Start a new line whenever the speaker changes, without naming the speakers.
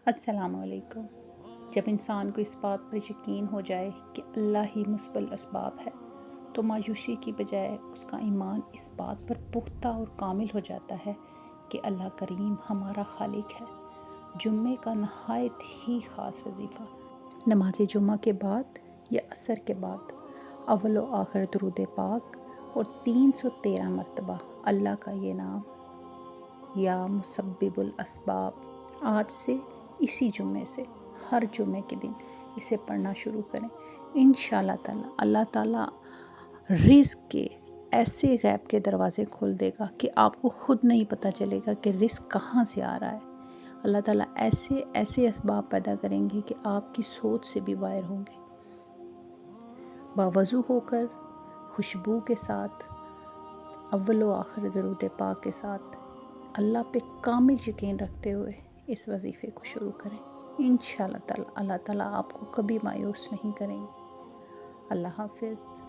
السلام علیکم۔ جب انسان کو اس بات پر یقین ہو جائے کہ اللہ ہی مسبب الاسباب ہے تو مایوسی کی بجائے اس کا ایمان اس بات پر پختہ اور کامل ہو جاتا ہے کہ اللہ کریم ہمارا خالق ہے۔ جمعے کا نہایت ہی خاص وظیفہ نماز جمعہ کے بعد یا عصر کے بعد اول و آخر درود پاک اور 313 مرتبہ اللہ کا یہ نام یا مسبب الاسباب، آج سے اسی جمعے سے ہر جمعے کے دن اسے پڑھنا شروع کریں۔ انشاءاللہ تعالی اللہ تعالیٰ رزق کے ایسے غیب کے دروازے کھول دے گا کہ آپ کو خود نہیں پتہ چلے گا کہ رزق کہاں سے آ رہا ہے۔ اللہ تعالیٰ ایسے اسباب پیدا کریں گے کہ آپ کی سوچ سے بھی باہر ہوں گے۔ باوضو ہو کر خوشبو کے ساتھ اول و آخر درود پاک کے ساتھ اللہ پہ کامل یقین رکھتے ہوئے اس وظیفے کو شروع کریں۔ انشاءاللہ تعالی اللہ تعالیٰ آپ کو کبھی مایوس نہیں کریں گے۔ اللہ حافظ۔